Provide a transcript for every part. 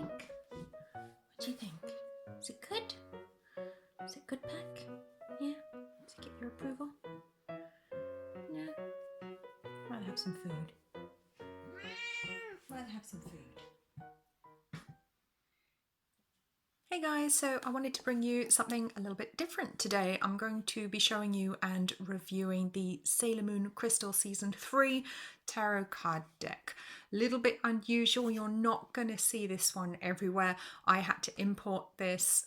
think? What do you think? Is it good? Is it good pack? Yeah? Does it get your approval? No? Might have some food. Might have some food. Hey guys, so I wanted to bring you something a little bit different today. I'm going to be showing you and reviewing the Sailor Moon Crystal Season 3 tarot card deck. A little bit unusual, you're not going to see this one everywhere. I had to import this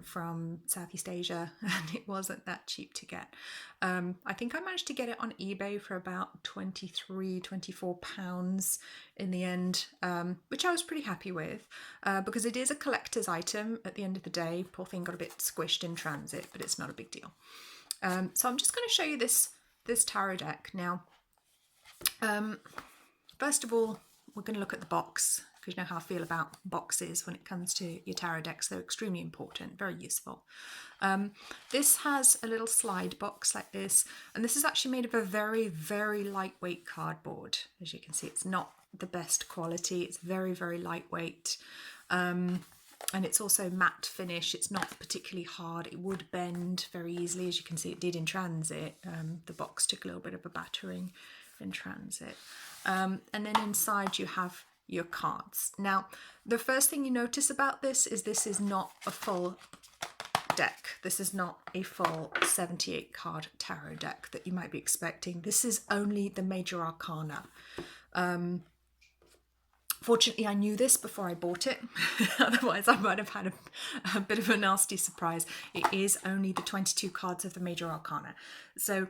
from Southeast Asia and it wasn't that cheap to get. I think I managed to get it on eBay for about £24 in the end, which I was pretty happy with because it is a collector's item at the end of the day. Poor thing got a bit squished in transit, but it's not a big deal. So I'm just going to show you this tarot deck now. First of all, we're going to look at the box because you know how I feel about boxes when it comes to your tarot decks. They're extremely important, very useful. This has a little slide box like this, and this is actually made of a very, very lightweight cardboard. As you can see, it's not the best quality. It's very, very lightweight. And it's also matte finish. It's not particularly hard. It would bend very easily. As you can see, it did in transit. The box took a little bit of a battering in transit. And then inside you have your cards. Now, the first thing you notice about this is not a full deck. This is not a full 78 card tarot deck that you might be expecting. This is only the major arcana. Fortunately, I knew this before I bought it. Otherwise, I might have had a bit of a nasty surprise. It is only the 22 cards of the major arcana. So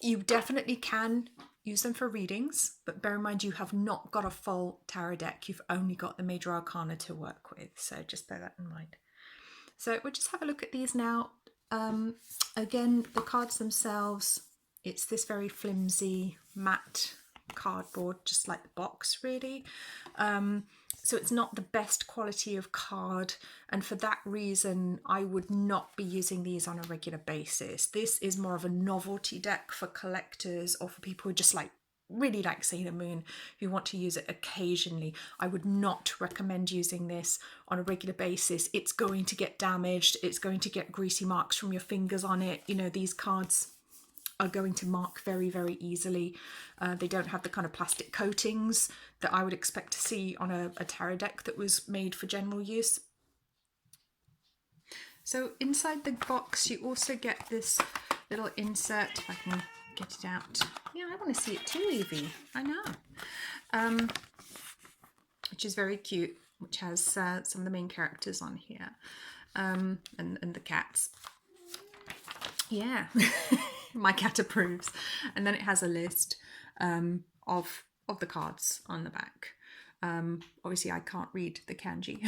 you definitely can use them for readings, but bear in mind you have not got a full tarot deck. You've only got the major arcana to work with. So just bear that in mind. So we'll just have a look at these now. Again, the cards themselves, it's this very flimsy matte cardboard, just like the box really. So it's not the best quality of card, and for that reason I would not be using these on a regular basis. This is more of a novelty deck for collectors or for people who just really like Sailor Moon, who want to use it occasionally. I would not recommend using this on a regular basis. It's going to get damaged, it's going to get greasy marks from your fingers on it. You know, these cards are going to mark very, very easily. They don't have the kind of plastic coatings that I would expect to see on a tarot deck that was made for general use. So inside the box you also get this little insert, if I can get it out. Yeah, I want to see it too, Evie. I know. Which is very cute, which has some of the main characters on here, and the cats. Yeah. My cat approves. And then it has a list of the cards on the back. Obviously I can't read the kanji.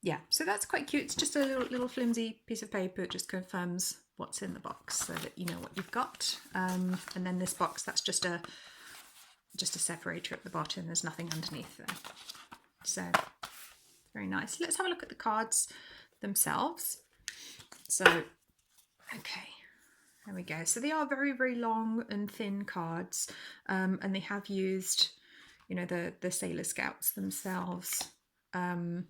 Yeah, so that's quite cute. It's just a little flimsy piece of paper. It just confirms what's in the box so that you know what you've got. And then this box, that's just a separator at the bottom. There's nothing underneath there. So very nice. Let's have a look at the cards themselves. So okay, there we go. So they are very, very long and thin cards, and they have used, you know, the Sailor Scouts themselves. I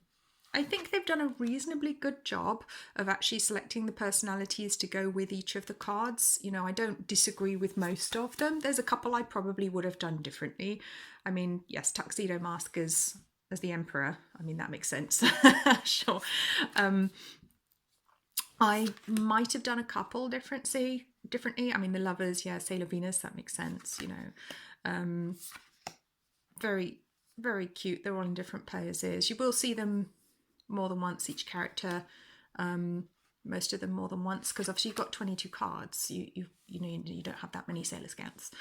think they've done a reasonably good job of actually selecting the personalities to go with each of the cards. You know, I don't disagree with most of them. There's a couple I probably would have done differently. I mean, yes, Tuxedo Mask as the Emperor. I mean, that makes sense. Sure. I might have done a couple differently. I mean, the Lovers, yeah, Sailor Venus, that makes sense, you know. Very, very cute. They're all in different poses. You will see them more than once, each character. Most of them more than once, because obviously you've got 22 cards. You know, you don't have that many Sailor Scouts.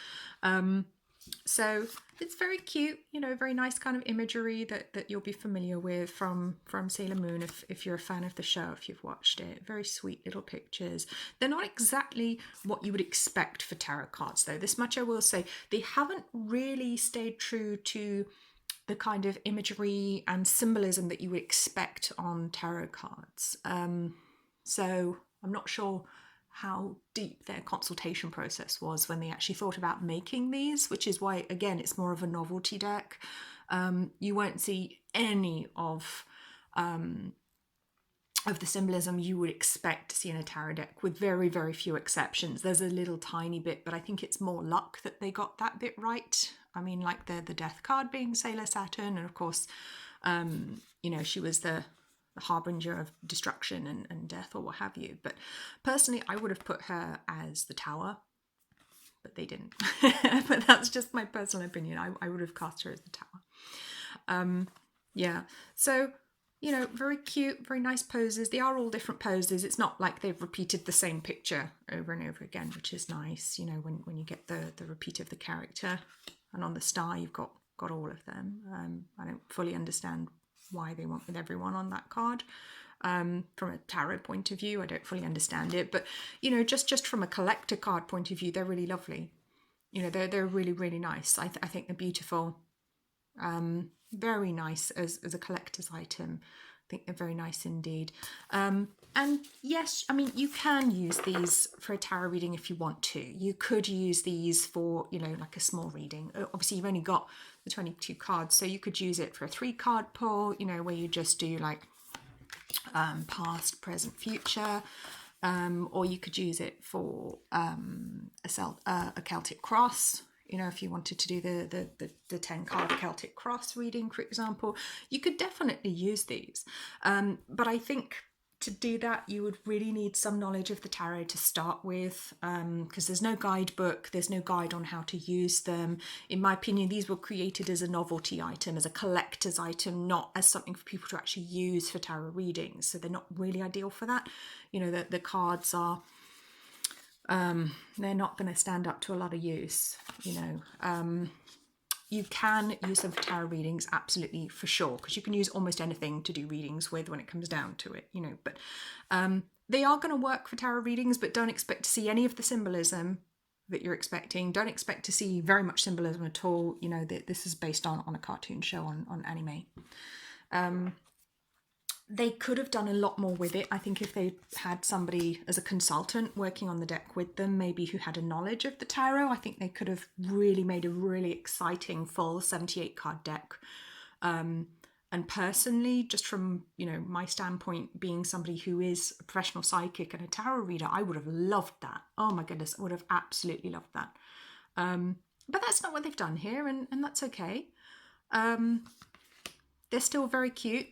So it's very cute, you know, very nice kind of imagery that you'll be familiar with from Sailor Moon if you're a fan of the show, if you've watched it. Very sweet little pictures. They're not exactly what you would expect for tarot cards though. This much I will say. They haven't really stayed true to the kind of imagery and symbolism that you would expect on tarot cards. So I'm not sure how deep their consultation process was when they actually thought about making these, which is why, again, it's more of a novelty deck. You won't see any of the symbolism you would expect to see in a tarot deck, with very, very few exceptions. There's a little tiny bit, but I think it's more luck that they got that bit right. I mean, like the death card being Sailor Saturn, and of course, you know, she was the harbinger of destruction and death or what have you. But personally, I would have put her as the Tower, but they didn't. But that's just my personal opinion. I would have cast her as the Tower. Yeah, so, you know, very cute, very nice poses. They are all different poses. It's not like they've repeated the same picture over and over again, which is nice, you know, when you get the repeat of the character. And on the star, you've got all of them. I don't fully understand why they went with everyone on that card. From a tarot point of view, I don't fully understand it. But, you know, just from a collector card point of view, they're really lovely. You know, they're really, really nice. I think they're beautiful. Very nice as a collector's item. I think they're very nice indeed. And yes, I mean, you can use these for a tarot reading if you want to. You could use these for, you know, like a small reading. Obviously, you've only got the 22 cards, so you could use it for a 3-card pull, you know, where you just do like past, present, future. Or you could use it for a Celtic cross. You know, if you wanted to do the 10-card Celtic cross reading, for example, you could definitely use these. But I think to do that, you would really need some knowledge of the tarot to start with, because there's no guidebook, there's no guide on how to use them. In my opinion, these were created as a novelty item, as a collector's item, not as something for people to actually use for tarot readings. So they're not really ideal for that. You know, the cards are... they're not going to stand up to a lot of use, you know. You can use them for tarot readings, absolutely, for sure, because you can use almost anything to do readings with when it comes down to it, you know. But they are going to work for tarot readings, but don't expect to see any of the symbolism that you're expecting. Don't expect to see very much symbolism at all. You know, this is based on a cartoon show on anime. They could have done a lot more with it. I think if they had somebody as a consultant working on the deck with them, maybe who had a knowledge of the tarot, I think they could have really made a really exciting full 78 card deck. And personally, just from, you know, my standpoint, being somebody who is a professional psychic and a tarot reader, I would have loved that. Oh my goodness, I would have absolutely loved that. But that's not what they've done here, and that's okay. They're still very cute.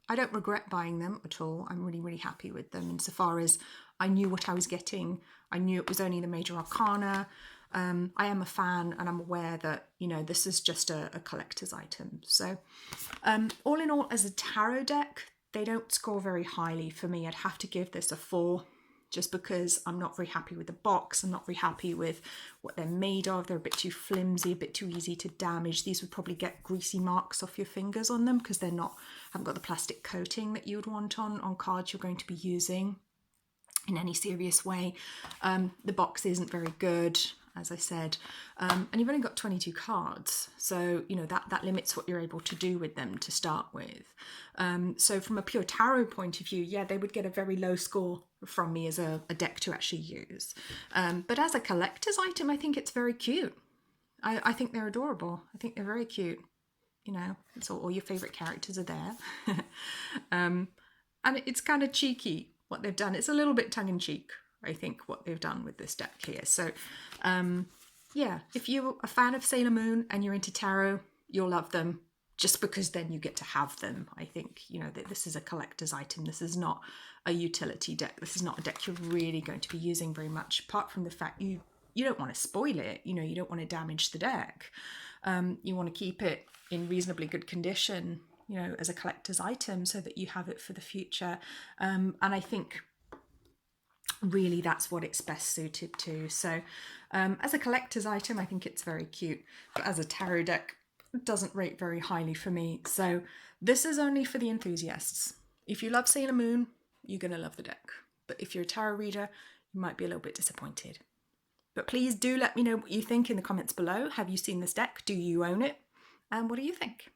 I don't regret buying them at all. I'm really, really happy with them insofar as I knew what I was getting. I knew it was only the major arcana. I am a fan, and I'm aware that, you know, this is just a collector's item. So all in all, as a tarot deck, they don't score very highly for me. I'd have to give this a 4, just because I'm not very happy with the box. I'm not very happy with what they're made of. They're a bit too flimsy, a bit too easy to damage. These would probably get greasy marks off your fingers on them because haven't got the plastic coating that you would want on cards you're going to be using in any serious way. The box isn't very good, as I said, and you've only got 22 cards, so you know that limits what you're able to do with them to start with. So from a pure tarot point of view, yeah, they would get a very low score from me as a deck to actually use. But as a collector's item, I think it's very cute. I think they're adorable. I think they're very cute. You know, it's all your favourite characters are there. And it's kind of cheeky what they've done. It's a little bit tongue-in-cheek, I think, what they've done with this deck here. So, yeah, if you're a fan of Sailor Moon and you're into tarot, you'll love them, just because then you get to have them. I think, you know, that this is a collector's item. This is not a utility deck. This is not a deck you're really going to be using very much, apart from the fact you don't want to spoil it. You know, you don't want to damage the deck. You want to keep it in reasonably good condition, you know, as a collector's item so that you have it for the future. And I think really that's what it's best suited to. So as a collector's item, I think it's very cute, but as a tarot deck, it doesn't rate very highly for me. So this is only for the enthusiasts. If you love Sailor Moon, you're going to love the deck. But if you're a tarot reader, you might be a little bit disappointed. But please do let me know what you think in the comments below. Have you seen this deck? Do you own it? And what do you think?